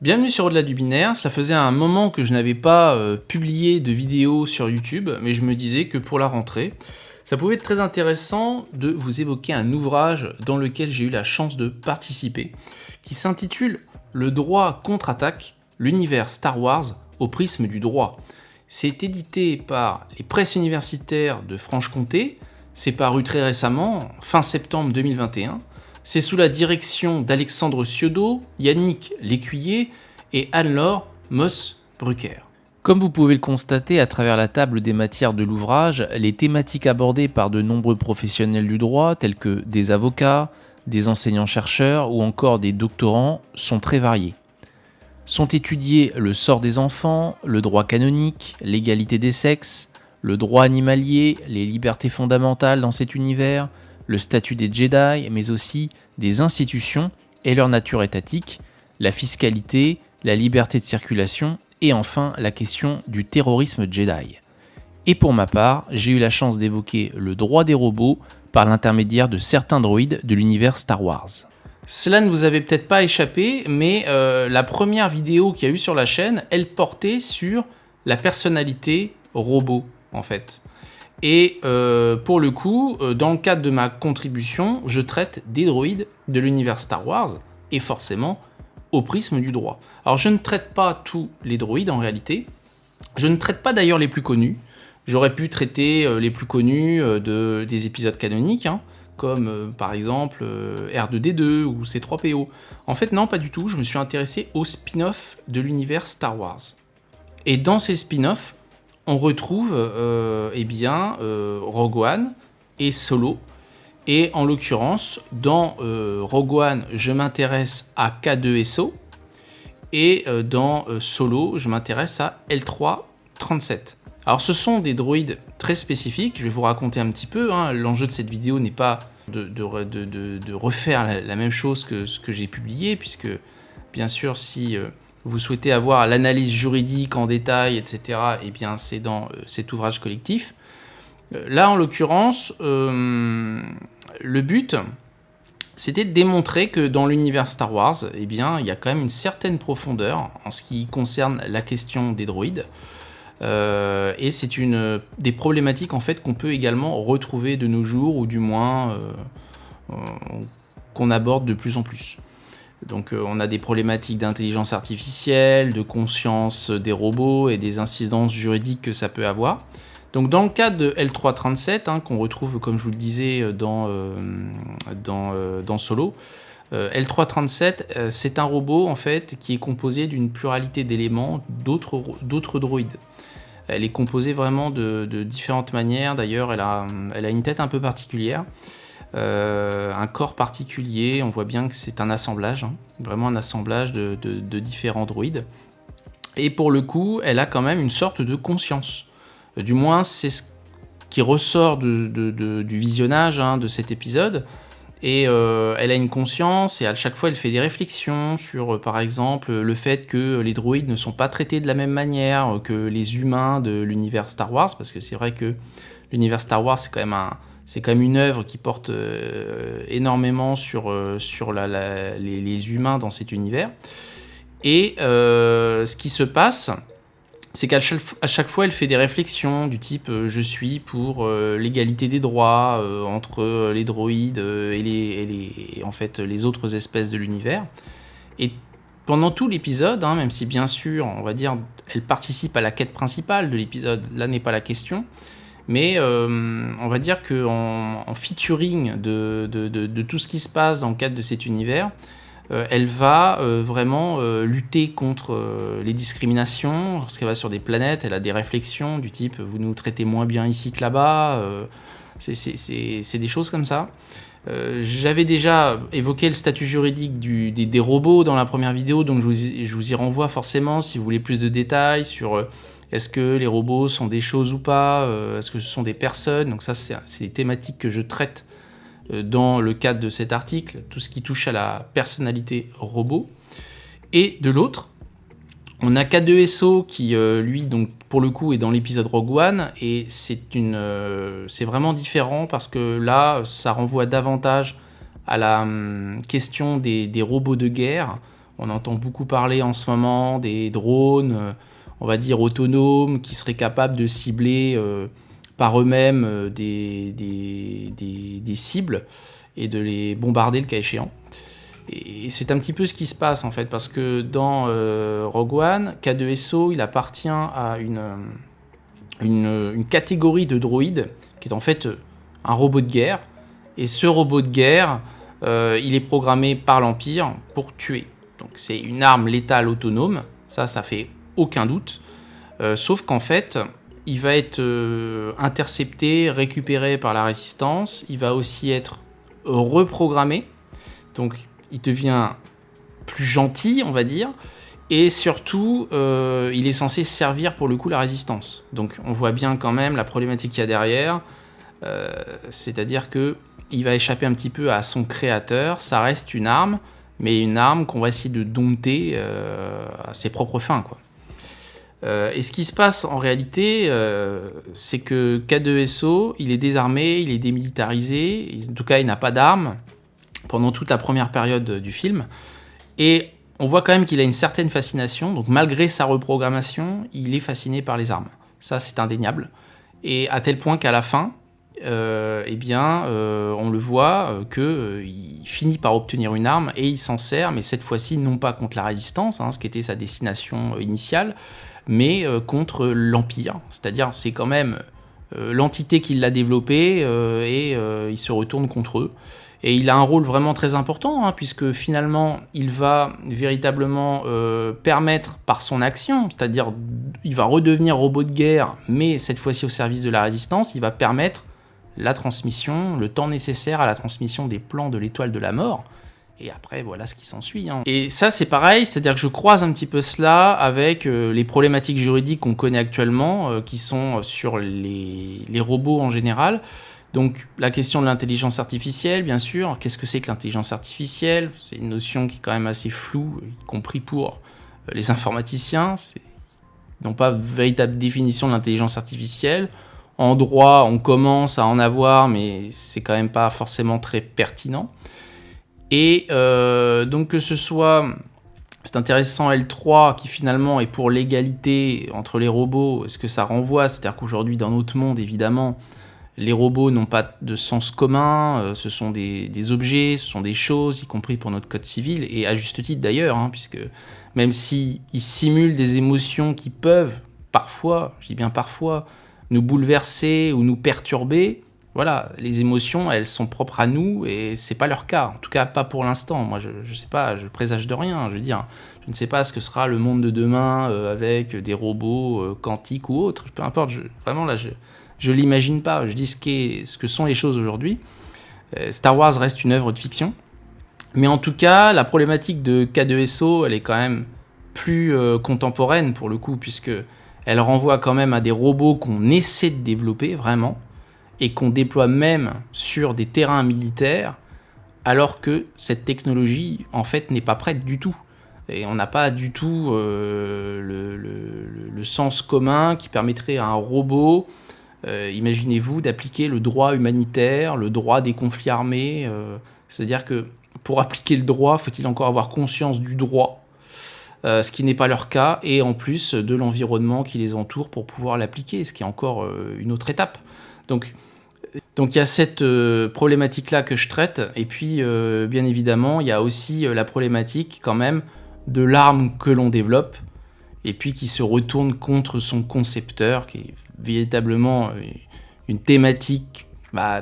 Bienvenue sur Au-delà du binaire, ça faisait un moment que je n'avais pas publié de vidéo sur YouTube, mais je me disais que pour la rentrée, ça pouvait être très intéressant de vous évoquer un ouvrage dans lequel j'ai eu la chance de participer, qui s'intitule « Le droit contre-attaque, l'univers Star Wars au prisme du droit ». C'est édité par les presses universitaires de Franche-Comté, c'est paru très récemment, fin septembre 2021, c'est sous la direction d'Alexandre Ciodo, Yannick Lécuyer et Anne-Laure Moss-Brucker. Comme vous pouvez le constater à travers la table des matières de l'ouvrage, les thématiques abordées par de nombreux professionnels du droit, tels que des avocats, des enseignants-chercheurs ou encore des doctorants, sont très variées. Sont étudiés le sort des enfants, le droit canonique, l'égalité des sexes, le droit animalier, les libertés fondamentales dans cet univers, le statut des Jedi, mais aussi des institutions et leur nature étatique, la fiscalité, la liberté de circulation et enfin la question du terrorisme Jedi. Et pour ma part, j'ai eu la chance d'évoquer le droit des robots par l'intermédiaire de certains droïdes de l'univers Star Wars. Cela ne vous avait peut-être pas échappé, mais la première vidéo qu'il y a eu sur la chaîne, elle portait sur la personnalité robot en fait. Et pour le coup, dans le cadre de ma contribution, je traite des droïdes de l'univers Star Wars, et forcément au prisme du droit. Alors je ne traite pas tous les droïdes en réalité, je ne traite pas d'ailleurs les plus connus, j'aurais pu traiter les plus connus des épisodes canoniques, comme par exemple R2-D2 ou C3PO. En fait non, pas du tout, je me suis intéressé aux spin-offs de l'univers Star Wars. Et dans ces spin-offs, on retrouve Rogue One et Solo. Et en l'occurrence, dans Rogue One, je m'intéresse à K2SO. Et dans Solo, je m'intéresse à L337. Alors ce sont des droïdes très spécifiques, je vais vous raconter un petit peu. L'enjeu de cette vidéo n'est pas de refaire la même chose que ce que j'ai publié, puisque bien sûr si... vous souhaitez avoir l'analyse juridique en détail, etc., eh bien c'est dans cet ouvrage collectif. Là, en l'occurrence, le but, c'était de démontrer que dans l'univers Star Wars, eh bien, il y a quand même une certaine profondeur en ce qui concerne la question des droïdes. Et c'est une des problématiques en fait, qu'on peut également retrouver de nos jours, ou du moins qu'on aborde de plus en plus. Donc on a des problématiques d'intelligence artificielle, de conscience des robots et des incidences juridiques que ça peut avoir. Donc dans le cadre de L337, qu'on retrouve comme je vous le disais dans Solo, L337 c'est un robot en fait qui est composé d'une pluralité d'éléments d'autres droïdes. Elle est composée vraiment de différentes manières, d'ailleurs elle a une tête un peu particulière. Un corps particulier, on voit bien que c'est un assemblage, vraiment un assemblage de différents droïdes. Et pour le coup, elle a quand même une sorte de conscience. Du moins, c'est ce qui ressort du visionnage de cet épisode. Et elle a une conscience, et à chaque fois, elle fait des réflexions sur, par exemple, le fait que les droïdes ne sont pas traités de la même manière que les humains de l'univers Star Wars, parce que c'est vrai que l'univers Star Wars, c'est quand même une œuvre qui porte énormément sur les humains dans cet univers. Et ce qui se passe, c'est qu'à chaque fois, elle fait des réflexions du type je suis pour l'égalité des droits entre les droïdes et les autres espèces de l'univers. Et pendant tout l'épisode, même si bien sûr, on va dire, elle participe à la quête principale de l'épisode, là n'est pas la question, mais on va dire qu'en featuring de tout ce qui se passe dans le cadre de cet univers, elle va vraiment lutter contre les discriminations. Lorsqu'elle va sur des planètes, elle a des réflexions du type « vous nous traitez moins bien ici que là-bas », c'est des choses comme ça. J'avais déjà évoqué le statut juridique des robots dans la première vidéo, donc je vous y renvoie forcément si vous voulez plus de détails sur... est-ce que les robots sont des choses ou pas ? Est-ce que ce sont des personnes ? Donc ça, c'est des thématiques que je traite dans le cadre de cet article, tout ce qui touche à la personnalité robot. Et de l'autre, on a K2SO qui, lui, donc, pour le coup, est dans l'épisode Rogue One, et c'est vraiment différent parce que là, ça renvoie davantage à la question des robots de guerre, On entend beaucoup parler en ce moment des drones, on va dire autonomes, qui seraient capables de cibler par eux-mêmes des cibles et de les bombarder le cas échéant. Et c'est un petit peu ce qui se passe en fait, parce que dans Rogue One, K2SO, il appartient à une catégorie de droïdes qui est en fait un robot de guerre. Et ce robot de guerre, il est programmé par l'Empire pour tuer. Donc c'est une arme létale autonome, ça fait aucun doute. Sauf qu'en fait, il va être intercepté, récupéré par la Résistance, il va aussi être reprogrammé, donc il devient plus gentil, on va dire, et surtout, il est censé servir pour le coup la Résistance. Donc on voit bien quand même la problématique qu'il y a derrière, c'est-à-dire que il va échapper un petit peu à son créateur, ça reste une arme, mais une arme qu'on va essayer de dompter à ses propres fins, quoi. Et ce qui se passe en réalité, c'est que K2SO, il est désarmé, il est démilitarisé, en tout cas il n'a pas d'armes pendant toute la première période du film, et on voit quand même qu'il a une certaine fascination, donc malgré sa reprogrammation, il est fasciné par les armes. Ça c'est indéniable, et à tel point qu'à la fin, on le voit qu'il finit par obtenir une arme et il s'en sert, mais cette fois-ci non pas contre la Résistance, ce qui était sa destination initiale, mais contre l'Empire. C'est-à-dire c'est quand même l'entité qui l'a développé et il se retourne contre eux. Et il a un rôle vraiment très important, puisque finalement il va véritablement permettre par son action, c'est-à-dire il va redevenir robot de guerre, mais cette fois-ci au service de la Résistance, il va permettre la transmission, le temps nécessaire à la transmission des plans de l'étoile de la mort. Et après, voilà ce qui s'ensuit. Et ça, c'est pareil, c'est-à-dire que je croise un petit peu cela avec les problématiques juridiques qu'on connaît actuellement, qui sont sur les robots en général. Donc, la question de l'intelligence artificielle, bien sûr. Qu'est-ce que c'est que l'intelligence artificielle ? C'est une notion qui est quand même assez floue, y compris pour les informaticiens. Ils n'ont pas de véritable définition de l'intelligence artificielle. En droit, on commence à en avoir, mais c'est quand même pas forcément très pertinent. Et donc que ce soit, c'est intéressant, L3 qui finalement est pour l'égalité entre les robots, est-ce que ça renvoie ? C'est-à-dire qu'aujourd'hui dans notre monde évidemment, les robots n'ont pas de sens commun, ce sont des objets, ce sont des choses, y compris pour notre code civil, et à juste titre d'ailleurs, puisque même s'ils simulent des émotions qui peuvent parfois, je dis bien parfois, nous bouleverser ou nous perturber, voilà, les émotions, elles sont propres à nous et c'est pas leur cas, en tout cas pas pour l'instant. Moi, je sais pas, je présage de rien, je veux dire, je ne sais pas ce que sera le monde de demain avec des robots quantiques ou autres, peu importe, vraiment là, je l'imagine pas, je dis ce que sont les choses aujourd'hui. Star Wars reste une œuvre de fiction, mais en tout cas, la problématique de K2SO, elle est quand même plus contemporaine pour le coup, puisque elle renvoie quand même à des robots qu'on essaie de développer vraiment, et qu'on déploie même sur des terrains militaires, alors que cette technologie, en fait, n'est pas prête du tout. Et on n'a pas du tout le sens commun qui permettrait à un robot, imaginez-vous, d'appliquer le droit humanitaire, le droit des conflits armés. C'est-à-dire que pour appliquer le droit, faut-il encore avoir conscience du droit, ce qui n'est pas leur cas, et en plus de l'environnement qui les entoure pour pouvoir l'appliquer, ce qui est encore une autre étape. Donc il y a cette problématique-là que je traite, et puis bien évidemment, il y a aussi la problématique quand même de l'arme que l'on développe, et puis qui se retourne contre son concepteur, qui est véritablement une thématique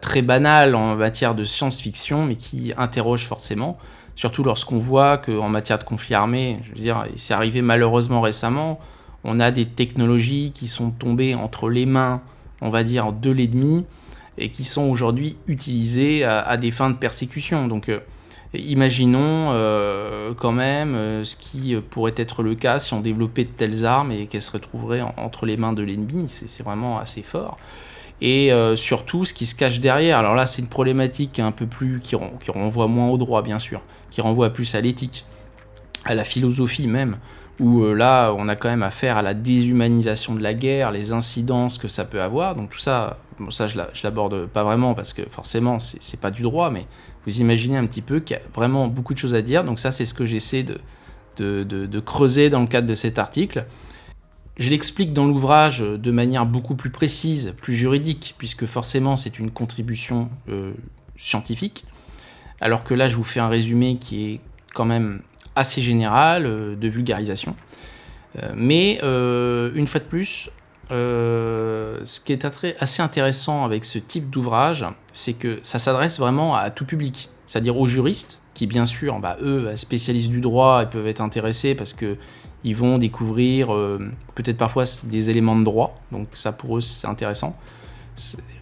très banale en matière de science-fiction, mais qui interroge forcément, surtout lorsqu'on voit qu'en matière de conflit armé, je veux dire, et c'est arrivé malheureusement récemment, on a des technologies qui sont tombées entre les mains, on va dire, de l'ennemi, et qui sont aujourd'hui utilisées à des fins de persécution. Donc imaginons quand même ce qui pourrait être le cas si on développait de telles armes et qu'elles se retrouveraient entre les mains de l'ennemi, c'est vraiment assez fort. Et surtout ce qui se cache derrière. Alors là, c'est une problématique un peu plus qui renvoie moins au droit, bien sûr, qui renvoie plus à l'éthique, à la philosophie même, où là, on a quand même affaire à la déshumanisation de la guerre, les incidences que ça peut avoir. Donc tout ça, bon, ça je l'aborde pas vraiment parce que forcément, c'est pas du droit, mais vous imaginez un petit peu qu'il y a vraiment beaucoup de choses à dire. Donc ça, c'est ce que j'essaie de creuser dans le cadre de cet article. Je l'explique dans l'ouvrage de manière beaucoup plus précise, plus juridique, puisque forcément c'est une contribution scientifique, alors que là je vous fais un résumé qui est quand même assez général, de vulgarisation. Mais une fois de plus, ce qui est assez intéressant avec ce type d'ouvrage, c'est que ça s'adresse vraiment à tout public, c'est-à-dire aux juristes, qui bien sûr, eux, spécialistes du droit, ils peuvent être intéressés parce qu'ils vont découvrir peut-être parfois des éléments de droit, donc ça pour eux c'est intéressant.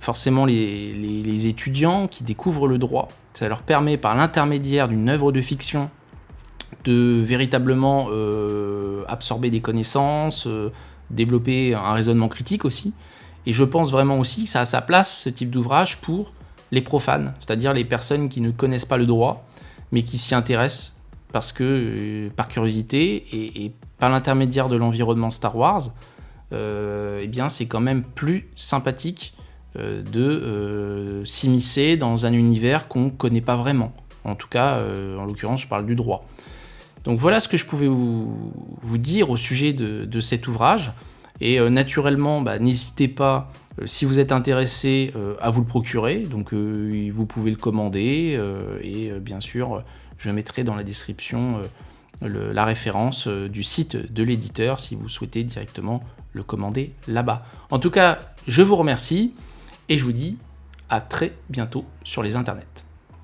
Forcément les étudiants qui découvrent le droit, ça leur permet par l'intermédiaire d'une œuvre de fiction de véritablement absorber des connaissances, développer un raisonnement critique aussi. Et je pense vraiment aussi que ça a sa place, ce type d'ouvrage, pour les profanes, c'est-à-dire les personnes qui ne connaissent pas le droit, mais qui s'y intéressent parce que, par curiosité et par l'intermédiaire de l'environnement Star Wars, eh bien c'est quand même plus sympathique de s'immiscer dans un univers qu'on ne connaît pas vraiment. En tout cas, en l'occurrence, je parle du droit. Donc voilà ce que je pouvais vous dire au sujet de cet ouvrage. Et naturellement, n'hésitez pas, si vous êtes intéressé, à vous le procurer. Donc vous pouvez le commander. Et bien sûr, je mettrai dans la description la référence du site de l'éditeur si vous souhaitez directement le commander là-bas. En tout cas, je vous remercie et je vous dis à très bientôt sur les internets.